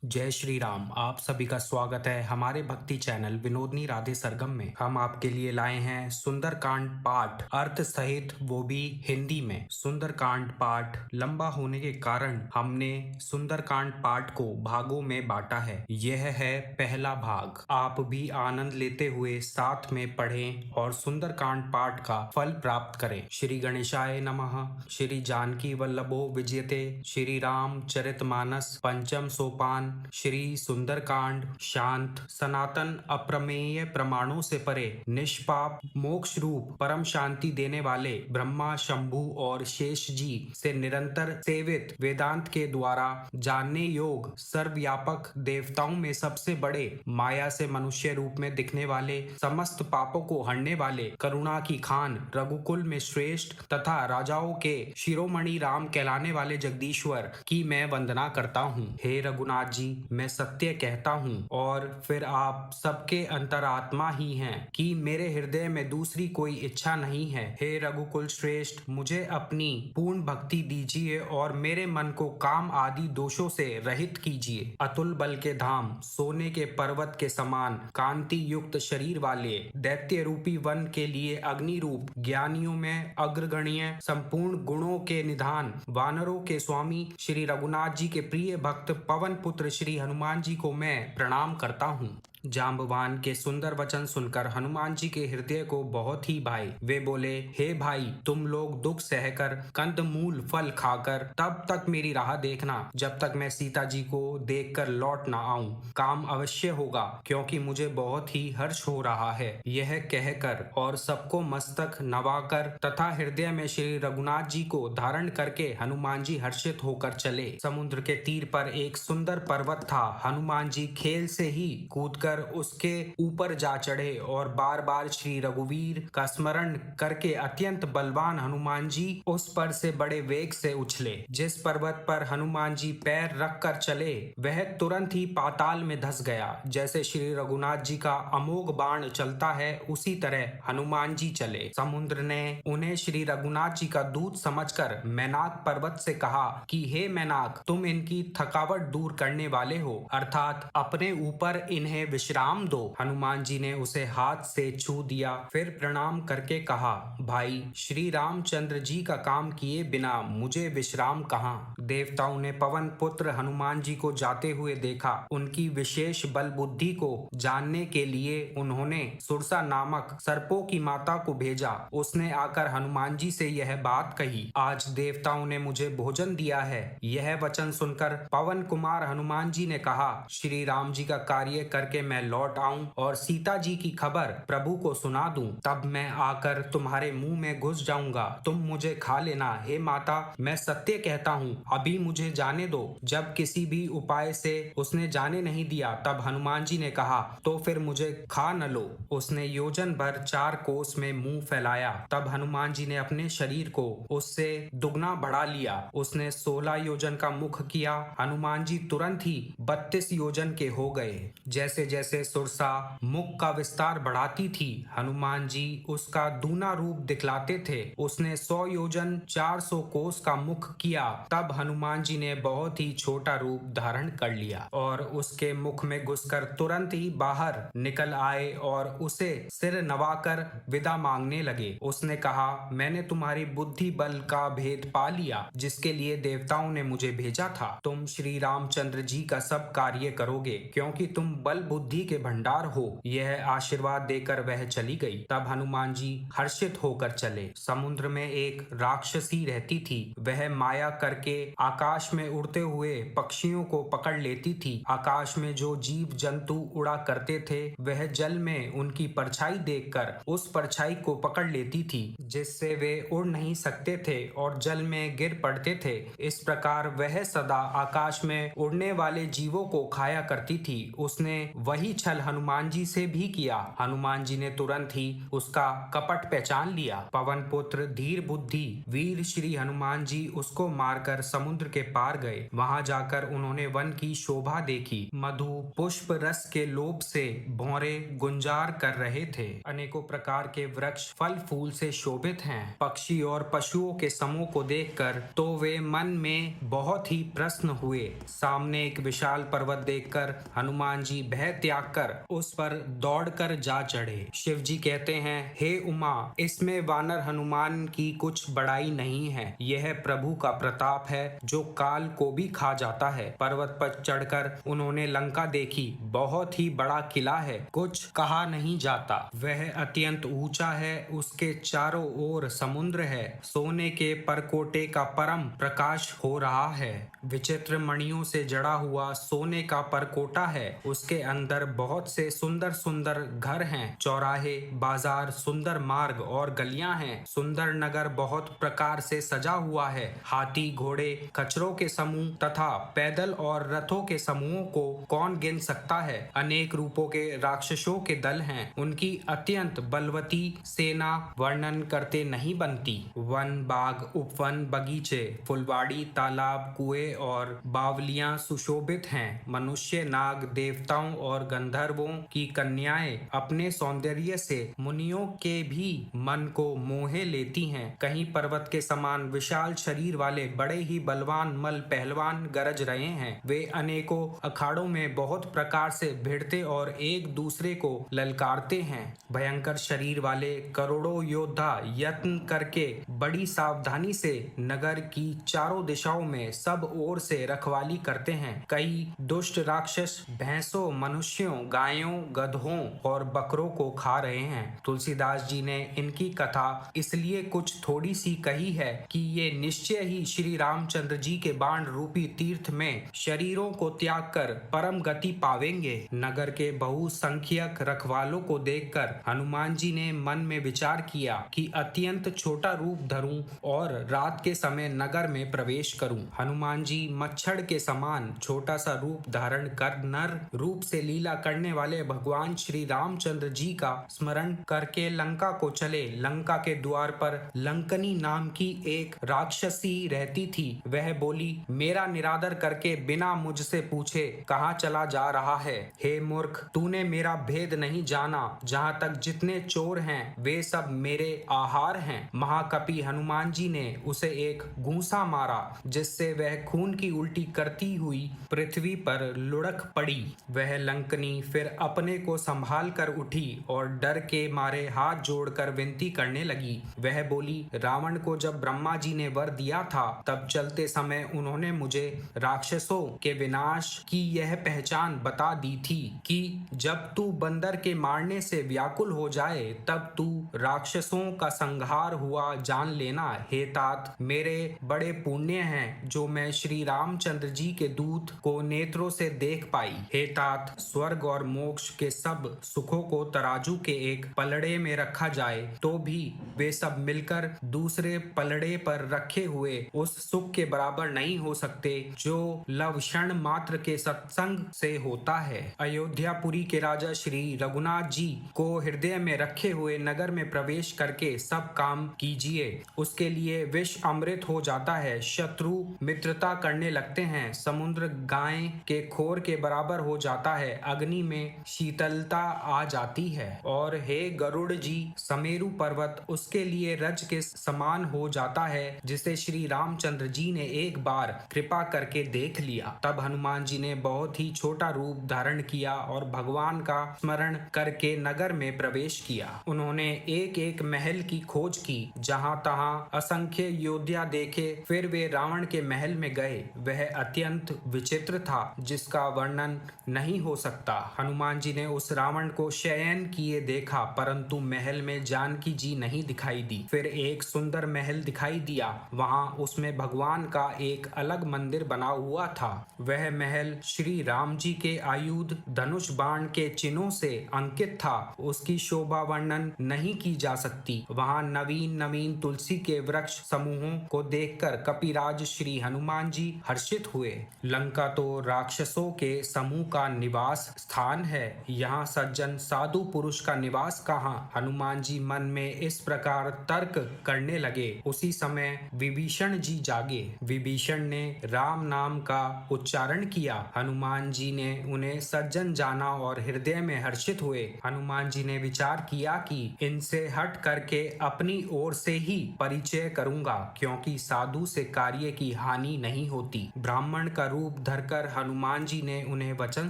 जय श्री राम। आप सभी का स्वागत है हमारे भक्ति चैनल विनोदनी राधे सरगम में। हम आपके लिए लाए हैं सुंदरकांड पाठ अर्थ सहित, वो भी हिंदी में। सुंदरकांड पाठ लंबा होने के कारण हमने सुंदरकांड पाठ को भागों में बांटा है। यह है पहला भाग। आप भी आनंद लेते हुए साथ में पढ़ें और सुंदरकांड पाठ का फल प्राप्त करें। श्री गणेशाय नमः। श्री जानकी वल्लभो विजयते। श्री राम चरितमानस पंचम सोपान। श्री सुंदरकांड शांत सनातन अप्रमेय प्रमाणों से परे निष्पाप मोक्ष रूप परम शांति देने वाले ब्रह्मा शंभु और शेष जी से निरंतर सेवित वेदांत के द्वारा जानने योग सर्वव्यापक देवताओं में सबसे बड़े माया से मनुष्य रूप में दिखने वाले समस्त पापों को हरने वाले करुणा की खान रघुकुल में श्रेष्ठ तथा राजाओं के शिरोमणि राम कहलाने वाले जगदीश्वर की मैं वंदना करता हूँ। हे रघुनाथ जी, मैं सत्य कहता हूँ और फिर आप सबके अंतरात्मा ही हैं कि मेरे हृदय में दूसरी कोई इच्छा नहीं है। हे रघुकुल श्रेष्ठ, मुझे अपनी पूर्ण भक्ति दीजिए और मेरे मन को काम आदि दोषों से रहित कीजिए। अतुल बल के धाम सोने के पर्वत के समान कांति युक्त शरीर वाले दैत्य रूपी वन के लिए अग्नि रूप ज्ञानियों में अग्रगण्य संपूर्ण गुणों के निधान वानरों के स्वामी श्री रघुनाथ जी के प्रिय भक्त पवन पुत्र श्री हनुमान जी को मैं प्रणाम करता हूँ। जाम्बवान के सुंदर वचन सुनकर हनुमान जी के हृदय को बहुत ही भाई। वे बोले, हे भाई, तुम लोग दुख सहकर कंद मूल फल खाकर तब तक मेरी राह देखना जब तक मैं सीता जी को देखकर लौट ना आऊं। काम अवश्य होगा क्योंकि मुझे बहुत ही हर्ष हो रहा है। यह कहकर और सबको मस्तक नवाकर तथा हृदय में श्री रघुनाथ जी को धारण करके हनुमान जी हर्षित होकर चले। समुद्र के तीर पर एक सुंदर पर्वत था। हनुमान जी खेल से ही कूदकर उसके ऊपर जा चढ़े और बार बार श्री रघुवीर का स्मरण करके अत्यंत बलवान हनुमान जी उस पर से बड़े वेग से उछले। जिस पर्वत पर हनुमान जी पैर रख कर चले वह तुरंत ही पाताल में धंस गया। जैसे श्री रघुनाथ जी का अमोघ बाण चलता है उसी तरह हनुमान जी चले। समुद्र ने उन्हें श्री रघुनाथ जी का दूत समझकर मैनाक पर्वत से कहा कि हे मैनाक, तुम इनकी थकावट दूर करने वाले हो, अर्थात अपने ऊपर इन्हें विश्राम दो। हनुमान जी ने उसे हाथ से छू दिया, फिर प्रणाम करके कहा, भाई, श्री रामचंद्र जी का काम किए बिना मुझे विश्राम कहाँ। देवताओं ने पवन पुत्र हनुमान जी को जाते हुए देखा। उनकी विशेष बल बुद्धि को जानने के लिए उन्होंने सुरसा नामक सर्पों की माता को भेजा। उसने आकर हनुमान जी से यह बात कही, आज देवताओं ने मुझे भोजन दिया है। यह वचन सुनकर पवन कुमार हनुमान जी ने कहा, श्री राम जी का कार्य करके मैं लौट आऊं और सीता जी की खबर प्रभु को सुना दूं, तब मैं आकर तुम्हारे मुंह में घुस जाऊंगा, तुम मुझे खा लेना। हे माता, मैं सत्य कहता हूँ, अभी मुझे जाने दो। जब किसी भी उपाय से उसने जाने नहीं दिया तब हनुमान जी ने कहा, तो फिर मुझे खा न लो। उसने योजन भर 4 कोस में मुंह फैलाया। तब हनुमान जी ने अपने शरीर को उससे दुगना बढ़ा लिया। उसने 16 योजन का मुख किया। हनुमान जी तुरंत ही 32 योजन के हो गए। जैसे जैसे सुरसा मुख का विस्तार बढ़ाती थी हनुमान जी उसका दूना रूप दिखलाते थे। उसने 100 योजन 400 कोस का मुख किया। तब हनुमान जी ने बहुत ही छोटा रूप धारण कर लिया और उसके मुख में घुसकर तुरंत ही बाहर निकल आए और उसे सिर नवाकर विदा मांगने लगे। उसने कहा, मैंने तुम्हारी बुद्धि बल का भेद पा लिया जिसके लिए देवताओं ने मुझे भेजा था। तुम श्री रामचंद्र जी का सब कार्य करोगे क्योंकि तुम बल बुद्धि के भंडार हो। यह आशीर्वाद देकर वह चली गई। तब हनुमान जी हर्षित होकर चले। समुद्र में एक राक्षसी रहती थी। वह माया करके आकाश में उड़ते हुए पक्षियों को पकड़ लेती थी। आकाश में जो जीव जंतु उड़ा करते थे वह जल में उनकी परछाई देखकर उस परछाई को पकड़ लेती थी, जिससे वे उड़ नहीं सकते थे और जल में गिर पड़ते थे। इस प्रकार वह सदा आकाश में उड़ने वाले जीवों को खाया करती थी। उसने वही छल हनुमान जी से भी किया। हनुमान जी ने तुरंत ही उसका कपट पहचान लिया। पवन पुत्र धीर बुद्धि वीर श्री हनुमान जी उसको मारकर समुद्र के पार गए। वहां जाकर उन्होंने वन की शोभा देखी। मधु पुष्प रस के लोभ से भौरे गुंजार कर रहे थे। अनेकों प्रकार के वृक्ष फल फूल से शोभित हैं। पक्षी और पशुओं के समूह को देखकर तो वे मन में बहुत ही प्रसन्न हुए। सामने एक विशाल पर्वत देखकर हनुमान जी भय त्याग कर उस पर दौड़कर जा चढ़े। शिव जी कहते हैं, हे उमा, इसमें वानर हनुमान की कुछ बड़ाई नहीं है। यह प्रभु का प्रताप है जो काल को भी खा जाता है। पर्वत पर चढ़कर उन्होंने लंका देखी। बहुत ही बड़ा किला है, कुछ कहा नहीं जाता। वह अत्यंत ऊंचा है, उसके चारों ओर समुद्र है। सोने के परकोटे का परम प्रकाश हो रहा है। विचित्र मणियों से जड़ा हुआ सोने का परकोटा है। उसके अंदर बहुत से सुंदर सुंदर घर हैं। चौराहे, बाजार, सुंदर मार्ग और गलियां हैं। सुंदर नगर बहुत प्रकार से सजा हुआ है। हाथी, घोड़े, खच्चरों के समूह तथा पैदल और रथों के समूहों को कौन गिन सकता है। अनेक रूपों के राक्षसों के दल हैं। उनकी अत्यंत बलवती सेना वर्णन करते नहीं बनती। वन, बाग, उपवन, बगीचे, फुलवाड़ी, तालाब, कुएं और बावलियां सुशोभित हैं। मनुष्य, नाग, देवताओं और गंधर्वों की कन्याएं अपने सौंदर्य से मुनियों के भी मन को मोहे लेती हैं। कहीं पर्वत के समान विशाल शरीर वाले बड़े ही बलवान मल पहलवान गरज रहे हैं। वे अनेकों अखाड़ों में बहुत प्रकार से भिड़ते और एक दूसरे को ललकारते हैं। भयंकर शरीर वाले करोड़ों योद्धा यत्न करके बड़ी सावधानी से नगर की चारों दिशाओं में सब ओर से रखवाली करते हैं। कई दुष्ट राक्षस भैंसों, मनुष्यों, गायों, गधों और बकरों को खा रहे हैं। तुलसीदास जी ने इनकी कथा इसलिए कुछ थोड़ी सी कही है कि ये निश्चय ही श्री रामचंद्र जी के बाण रूपी तीर्थ में शरीरों को त्याग कर परम गति पावेंगे। नगर के बहुसंख्यक रखवालों को देखकर हनुमान जी ने मन में विचार किया कि अत्यंत छोटा रूप धरूं और रात के समय नगर में प्रवेश करूं। हनुमान जी मच्छर के समान छोटा सा रूप धारण कर नर रूप से लीला करने वाले भगवान श्री रामचंद्र जी का स्मरण करके लंका को चले। लंका के द्वार पर लंकनी नाम की एक राक्षसी रहती थी। वह बोली, मेरा निरादर करके बिना मुझसे पूछे कहाँ चला जा रहा है। हे मूर्ख, तूने मेरा भेद नहीं जाना। जहाँ तक जितने चोर हैं वे सब मेरे आहार हैं। महाकपि हनुमान जी ने उसे एक घूंसा मारा जिससे वह खून की उल्टी करती हुई पृथ्वी पर लुढ़क पड़ी। वह लंकनी फिर अपने को संभाल कर उठी और डर के मारे हाथ जोड़कर विनती करने लगी। वह बोली, रावण को जब ब्रह्मा जी ने वर दिया था तब चलते समय उन्होंने मुझे राक्षसों के विनाश की यह पहचान बता दी थी कि जब तू बंदर के मारने से व्याकुल हो जाए तब तू राक्षसों का संहार हुआ जान लेना। हे तात, मेरे बड़े पुण्य हैं जो मैं श्री रामचंद्र जी के दूत को नेत्रों से देख पाई। हे तात, स्वर्ग और मोक्ष के सब सुखों को तराजू के एक पलड़े में रखा जाए तो भी वे सब मिलकर दूसरे पलड़े पर रखे हुए उस सुख के बराबर नहीं हो सकते जो लव क्षण मात्र के सत्संग से होता है। अयोध्यापुरी के राजा श्री रघुनाथ जी को हृदय में रखे हुए नगर में प्रवेश करके सब काम कीजिए। उसके लिए विष अमृत हो जाता है। शत्रु मित्रता करने लगते हैं। समुद्र गाय के खोर के बराबर हो जाता है। अग्नि में शीतलता आ जाती है। और हे गरुड़ जी, समेरु पर्वत उसके लिए रज के समान हो जाता है जिसे श्री रामचंद्र जी ने एक बार कृपा करके देख लिया। तब हनुमान जी ने बहुत ही छोटा रूप धारण किया और भगवान का स्मरण करके नगर में प्रवेश किया। उन्होंने एक एक महल की खोज की, जहां तहां असंख्य योद्धा देखे। फिर वे रावण के महल में गए। वह अत्यंत विचित्र था जिसका वर्णन नहीं हो सकता। हनुमान जी ने उस रावण को शयन किए देखा, परंतु महल में जानकी जी नहीं दिखाई दी। फिर एक सुंदर महल दिखाई दिया। वहां उसमें भगवान का एक अलग मंदिर बना हुआ था। वह महल श्री राम जी के आयुध धनुष बाण के चिन्हों से अंकित था। उसकी शोभा वर्णन नहीं की जा सकती। वहां नवीन नवीन तुलसी के वृक्ष समूहों को देखकर कपिराज श्री हनुमान जी हर्षित हुए। लंका तो राक्षसों के समूह का निवास निवास स्थान है, यहाँ सज्जन साधु पुरुष का निवास कहाँ? हनुमान जी मन में इस प्रकार तर्क करने लगे। उसी समय विभीषण जी जागे। विभीषण ने राम नाम का उच्चारण किया। हनुमान जी ने उन्हें सज्जन जाना और हृदय में हर्षित हुए। हनुमान जी ने विचार किया कि इनसे हट करके अपनी ओर से ही परिचय करूंगा, क्योंकि साधु से कार्य की हानि नहीं होती। ब्राह्मण का रूप धरकर हनुमान जी ने उन्हें वचन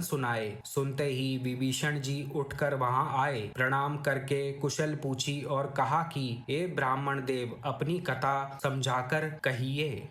सुनाए। सुनते ही विभीषण जी उठकर वहां आए, प्रणाम करके कुशल पूछी और कहा कि हे ब्राह्मण देव, अपनी कथा समझाकर कहिए।